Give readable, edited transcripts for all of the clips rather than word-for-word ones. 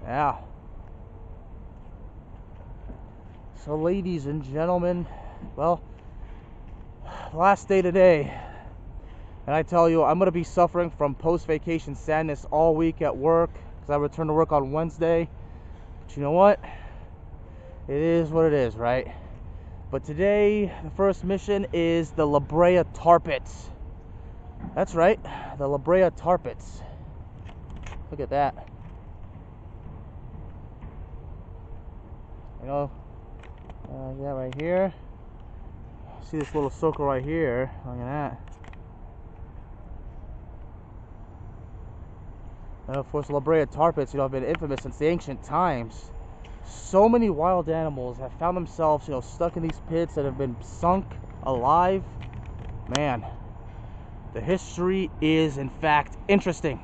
Yeah. So ladies and gentlemen, well, last day today, and I tell you, I'm going to be suffering from post-vacation sadness all week at work because I return to work on Wednesday. But you know what? It is what it is, right? But today, the first mission is the Brea Tar Pits. That's right, the Brea Tar Pits. Look at that. You know, yeah, right here. See this little circle right here? Look at that. And of course, Brea Tar Pits, have been infamous since the ancient times. So many wild animals have found themselves, stuck in these pits that have been sunk alive. Man, the history is, in fact, interesting.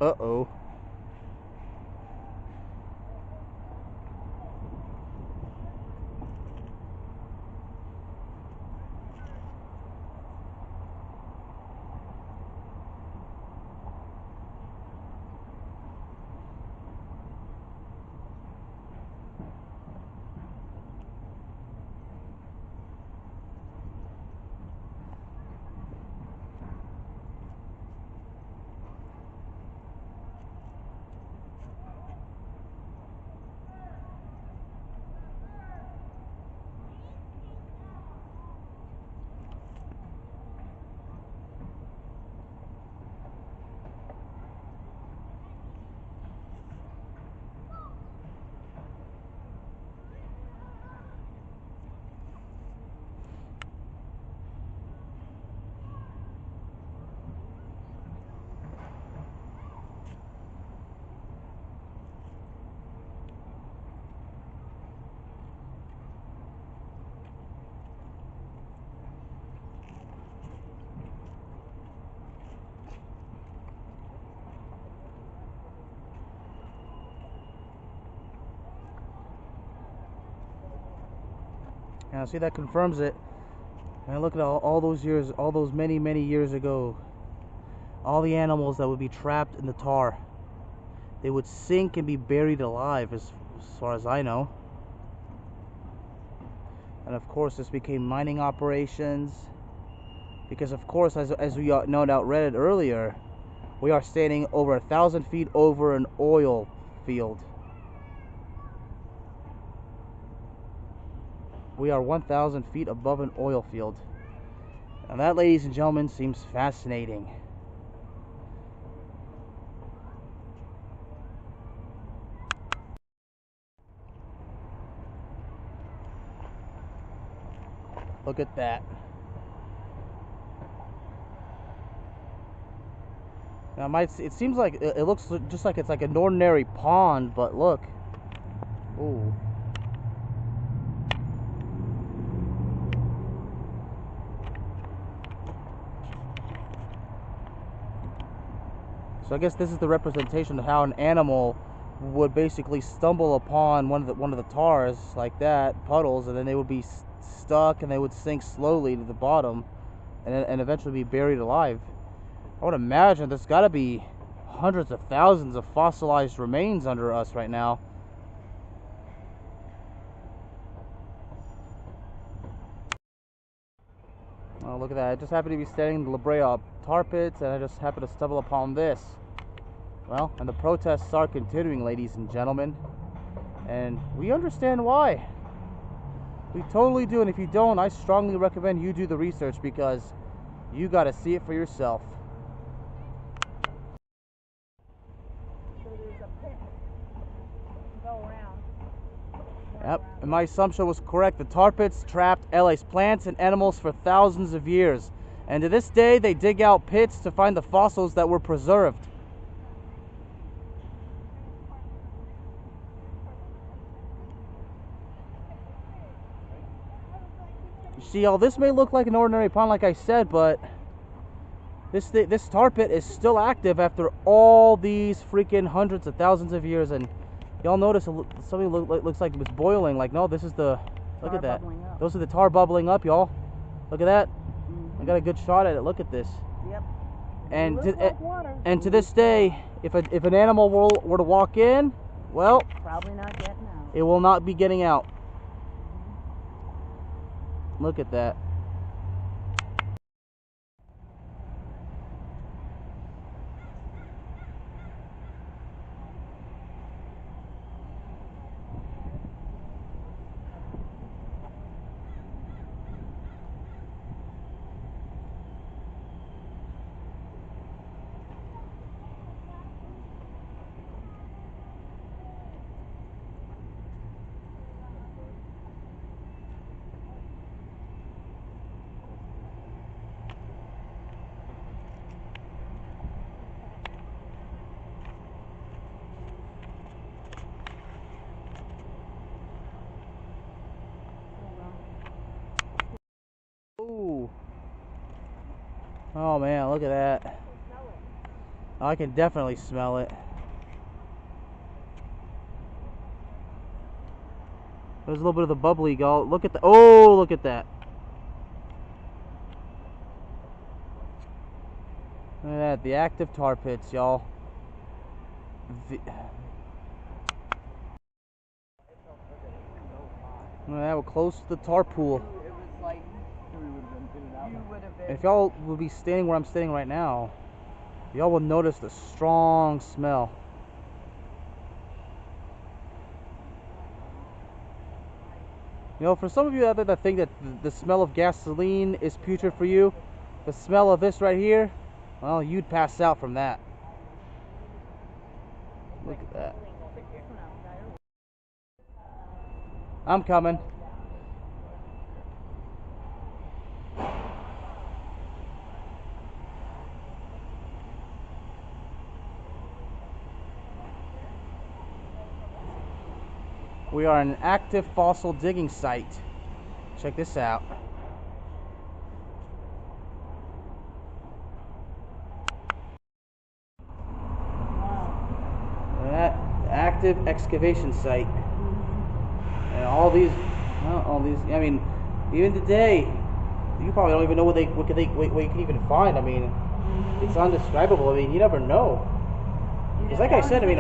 Uh-oh. Now, see, that confirms it. And look at all those years, all those many, many years ago. All the animals that would be trapped in the tar. They would sink and be buried alive, as far as I know. And of course, this became mining operations. Because of course, as we no doubt read it earlier, we are standing over 1,000 feet over an oil field. We are 1,000 feet above an oil field. And that, ladies and gentlemen, seems fascinating. Look at that. Now, it seems like it looks just like it's like an ordinary pond, but look. Ooh. So I guess this is the representation of how an animal would basically stumble upon one of the tars like that, puddles, and then they would be stuck and they would sink slowly to the bottom and eventually be buried alive. I would imagine there's got to be hundreds of thousands of fossilized remains under us right now. Oh, look at that. I just happened to be standing in the Brea Tar Pits, and I just happened to stumble upon this. Well, and the protests are continuing, ladies and gentlemen. And we understand why. We totally do, and if you don't, I strongly recommend you do the research because you got to see it for yourself. So there's a pit. Go around. Yep, and my assumption was correct. The tar pits trapped LA's plants and animals for thousands of years. And to this day, they dig out pits to find the fossils that were preserved. You see, all this may look like an ordinary pond, like I said, but This tar pit is still active after all these freaking hundreds of thousands of years. And y'all notice something looks like it's boiling. Like, no, this is the, look at that. Those are the tar bubbling up, y'all. Look at that. I got a good shot at it. Look at this. Yep. And like to this day, if an animal were to walk in, well, probably not getting out. It will not be getting out. Look at that. Ooh. Oh man, look at that. I can definitely smell it. There's a little bit of the bubbly go. Look at the, oh, look at that. Look at that, the active tar pits, y'all. Look at that, we're close to the tar pool. It was like you would have been. If y'all would be standing where I'm standing right now, y'all will notice the strong smell. You know, for some of you out there that think that the smell of gasoline is putrid for you, the smell of this right here, well, you'd pass out from that. Look at that. I'm coming. We are an active fossil digging site. Check this out. That active excavation site. And all these, I mean, even today, you probably don't even know what you can even find. I mean, it's undescribable. I mean, you never know. It's like I said, I mean,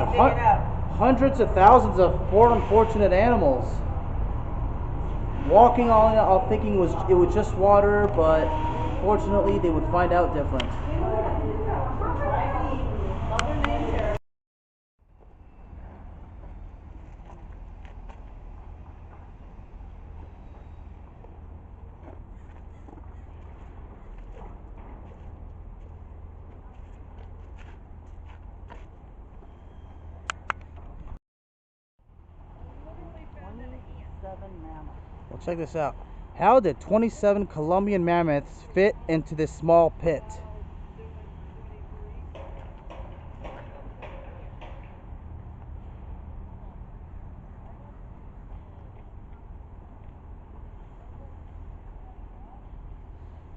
hundreds of thousands of poor unfortunate animals walking on it, thinking it was just water, but fortunately they would find out different. Well, check this out. How did 27 Colombian mammoths fit into this small pit?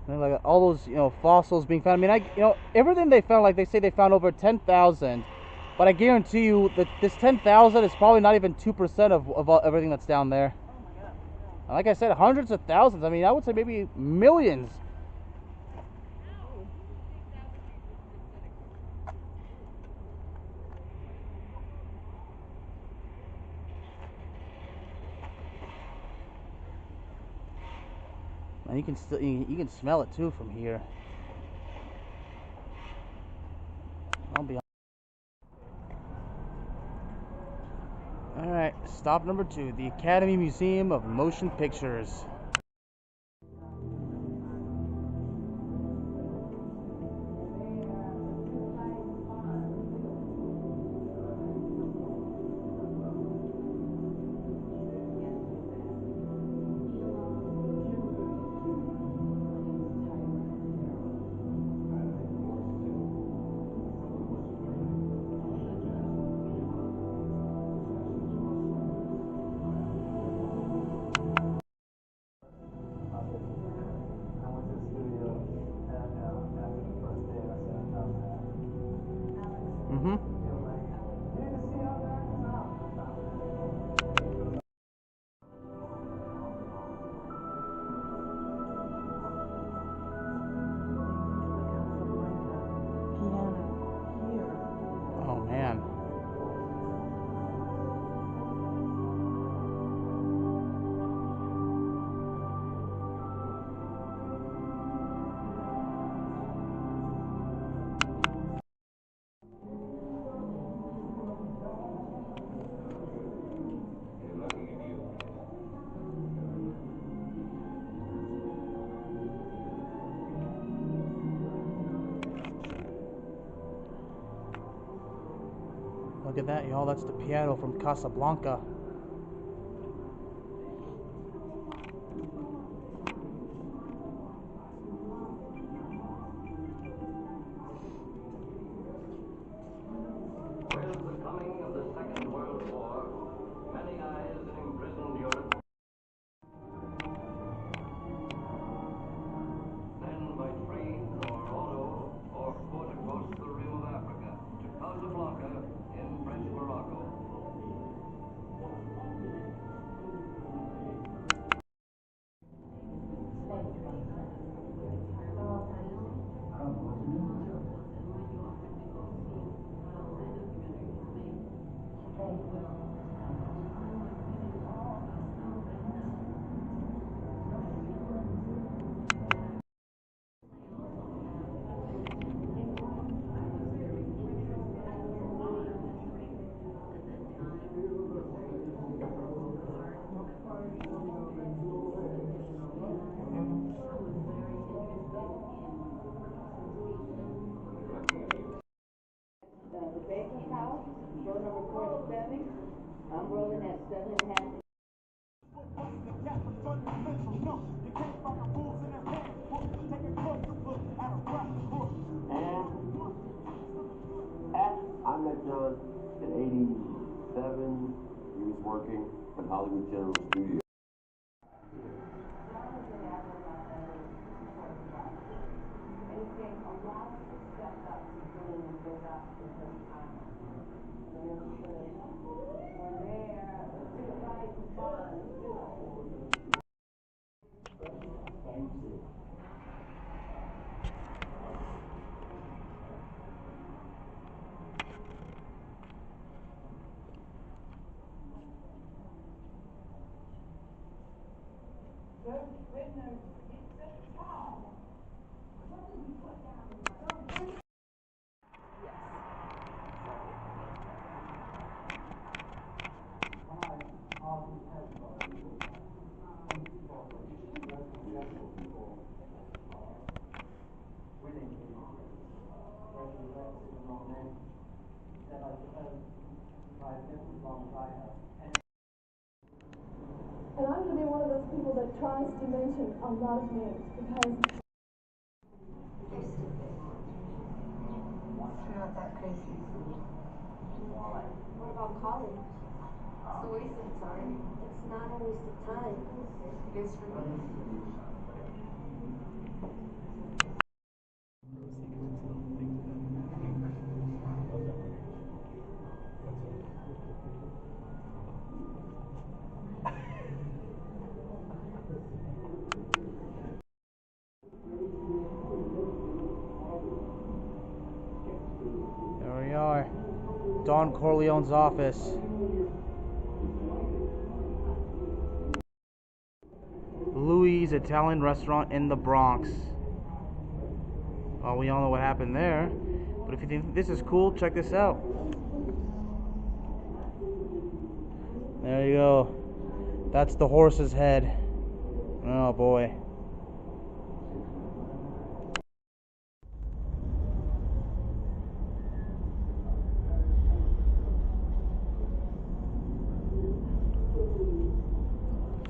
And like all those, fossils being found. I mean, everything they found, like they say they found over 10,000, but I guarantee you that this 10,000 is probably not even 2% of everything that's down there. Like I said, hundreds of thousands. I mean, I would say maybe millions. And you can still you can smell it too from here. I'll be. All right, stop number 2, the Academy Museum of Motion Pictures. Mm-hmm. Oh man. Look at that, y'all. That's the piano from Casablanca. With the coming of the Second World War, many eyes in imprisoned Europe. Men might free or auto or foot across the rim of Africa to Casablanca in French Morocco. The baker's house, door number 47. I'm rolling at 7.5. I met John in '87. He was working at Hollywood General Studios. And I'm going to be one of those people that tries to mention a lot of names because it's not that crazy. What about college? It's a waste of time. It's not a waste of time. It is for me. There we are. Don Corleone's office. Louis' Italian restaurant in the Bronx. Well, we all know what happened there. But if you think this is cool, check this out. There you go. That's the horse's head. Oh boy.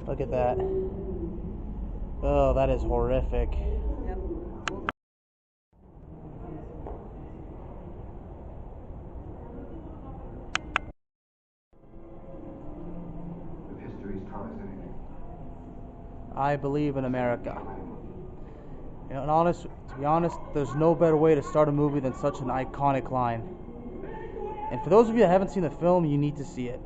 Look at that. Oh, that is horrific. Yep. If history's taught us anything, I believe in America. You know, and to be honest, there's no better way to start a movie than such an iconic line. And for those of you that haven't seen the film, you need to see it.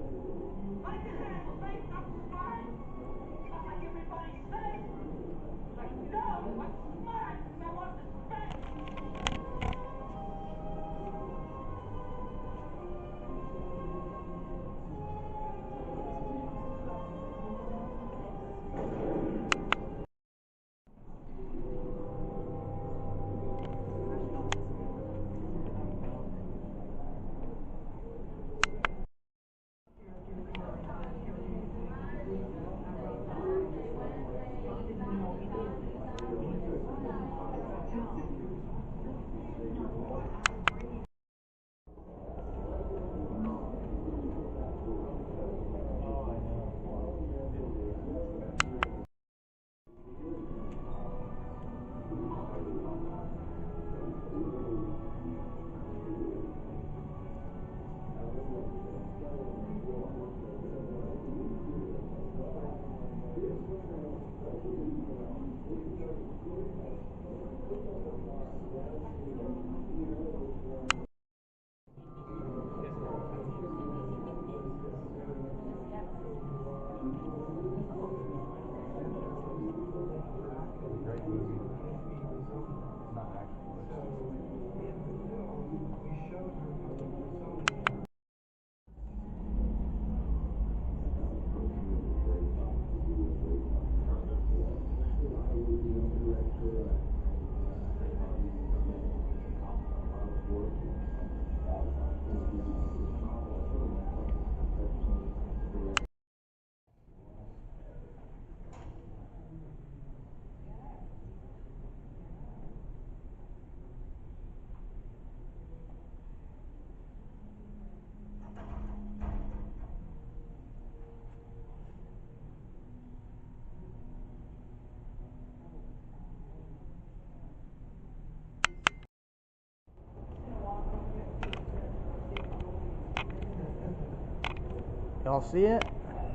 Y'all see it?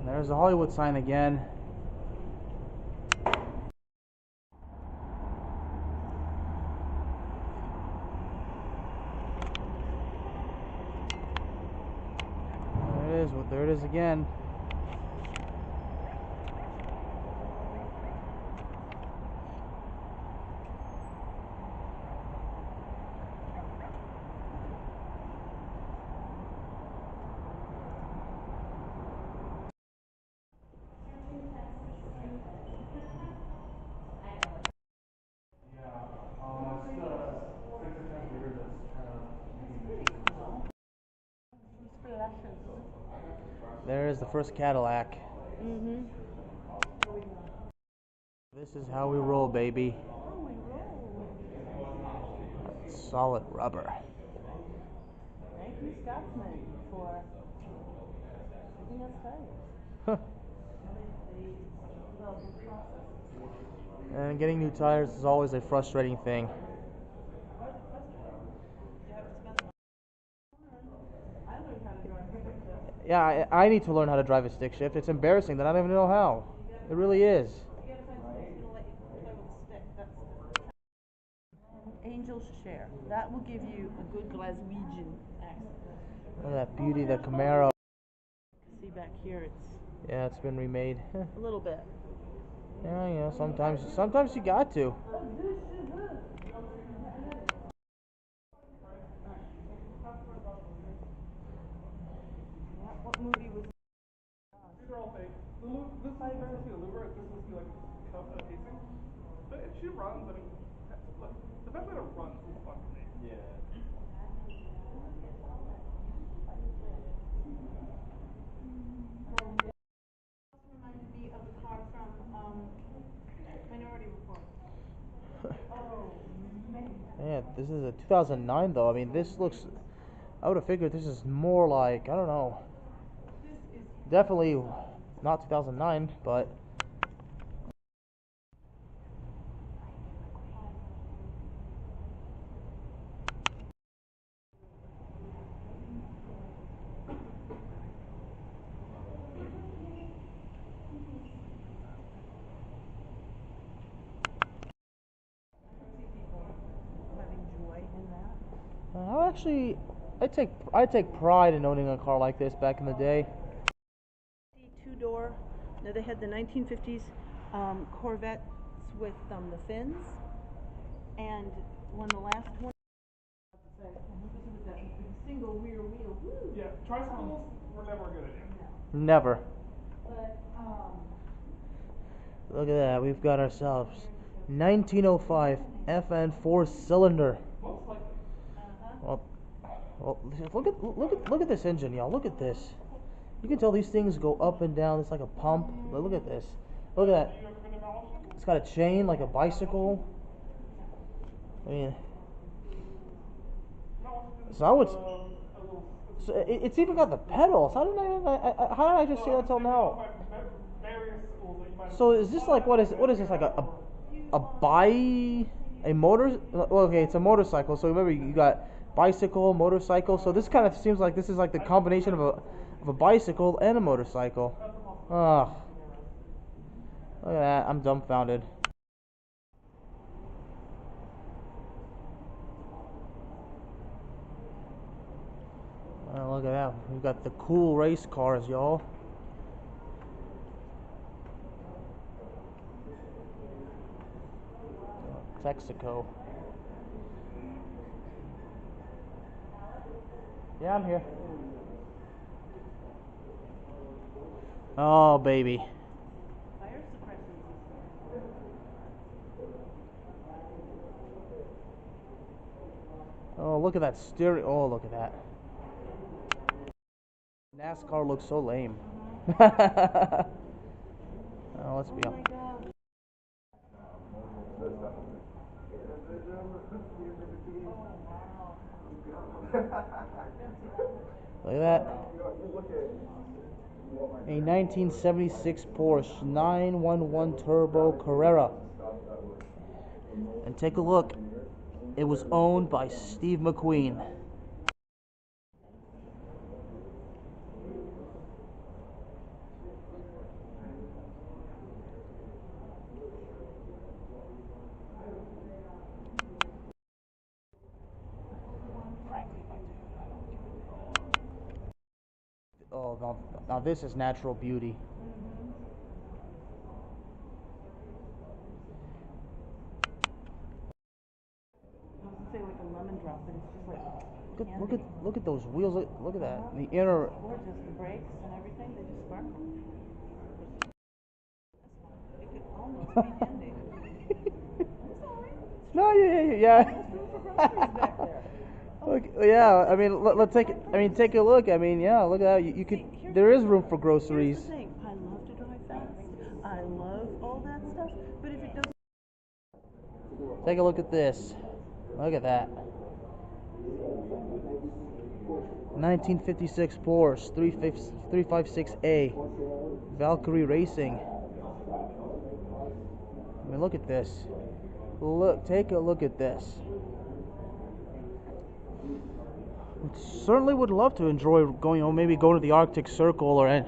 There's the Hollywood sign again. There it is. Well, there it is again. There is the first Cadillac. This is how we roll, baby. Solid rubber. Thank you, Scotsman, for giving us tires. And getting new tires is always a frustrating thing. Yeah, I need to learn how to drive a stick shift. It's embarrassing that I don't even know how. It really is. Angel's Share. That will give you a good Glaswegian accent. Look at that beauty, the Camaro. See back here, it's Yeah, it's been remade. a little bit. Yeah, you know, sometimes you got to. What movie was These are all fake. This is Uber. This is like pacing. But if she runs, I mean, look, the fact that it runs is fun for me. Yeah. Reminded me of the car from Minority Report. Yeah, this is a 2009 though. I mean, this looks. I would have figured this is more like, I don't know. Definitely not 2009, but. having joy in that? I actually I take pride in owning a car like this back in the day. Two-door. Now they had the 1950s Corvettes with the fins, and when the last one. Single rear wheel. Woo. Yeah, tricycles were never a good idea. Never. But Look at that. We've got ourselves 1905 FN 4-cylinder. Most likely. Well, look at this engine, y'all. Look at this. You can tell these things go up and down. It's like a pump. But look at this. Look at that. You ever been to Malibu? It's got a chain like a bicycle. I mean, so I would. So it's even got the pedals. How did I just see that till now? So is this like what is this like a motor? Well, okay, it's a motorcycle. So remember you got bicycle, motorcycle. So this kind of seems like this is like the combination of a bicycle and a motorcycle. Oh, look at that! I'm dumbfounded. Oh, look at that. We've got the cool race cars, y'all. Texaco. Yeah, I'm here. Oh, baby. fire suppression system. Oh, look at that steering. Oh, look at that. NASCAR looks so lame. Oh, let's be Oh my honest. God. Look at that. A 1976 Porsche 911 Turbo Carrera. And take a look. It was owned by Steve McQueen. Oh, now this is natural beauty. I was gonna say like a lemon drop, but it's just like Look at those wheels. Look at that. The inner. gorgeous. The brakes and everything, they just sparkle. It could almost be ending. I'm sorry. No, yeah. Look, yeah. I mean, let's take it. I mean, take a look. I mean, yeah. Look at that. You could. There is room for groceries. Here's the thing. I love to drive fast. I love all that stuff. But if it doesn't. Take a look at this. Look at that. 1956 Porsche 356A Valkyrie Racing. I mean, look at this. Take a look at this. Certainly would love to enjoy going, maybe going to the Arctic Circle or and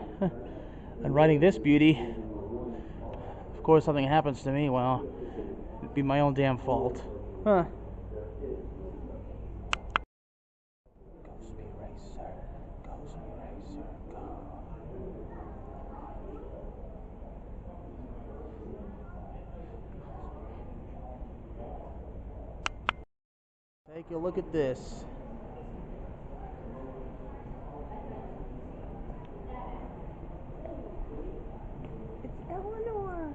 riding this beauty. Of course, something happens to me, well, it'd be my own damn fault. Huh. Take a look at this. It's Eleanor.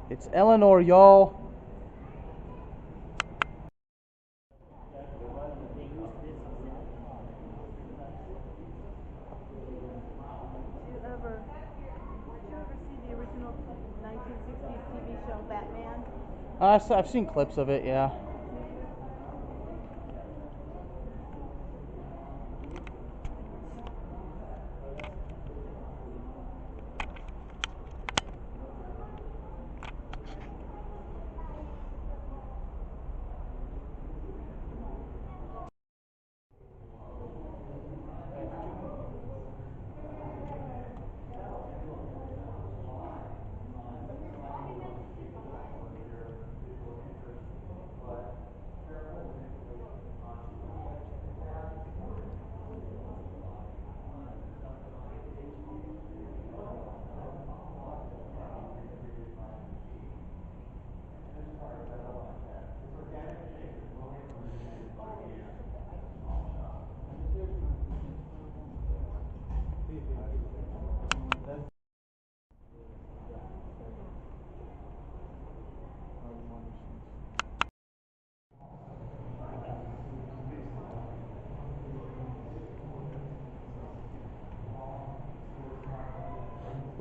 It's Eleanor, y'all. Did you ever see the original 1960s TV show Batman? I've seen clips of it, yeah.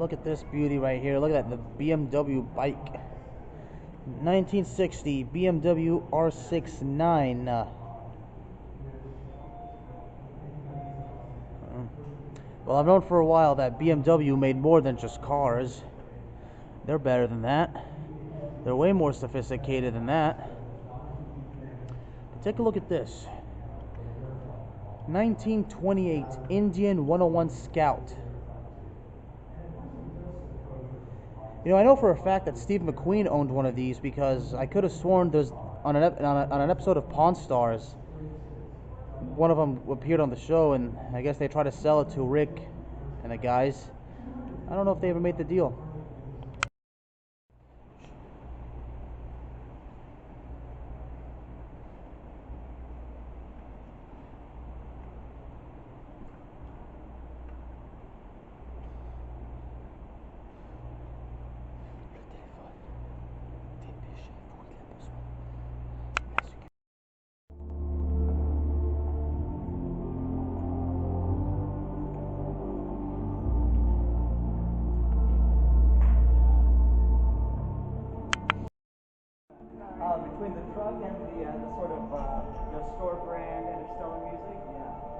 Look at this beauty right here. Look at that, the BMW bike. 1960 BMW R69. Well, I've known for a while that BMW made more than just cars. They're better than that. They're way more sophisticated than that. But take a look at this. 1928 Indian 101 Scout. You know, I know for a fact that Steve McQueen owned one of these because I could have sworn there's on an episode of Pawn Stars, one of them appeared on the show, and I guess they tried to sell it to Rick and the guys. I don't know if they ever made the deal. Between the truck and the sort of the store brand Interstellar music, yeah.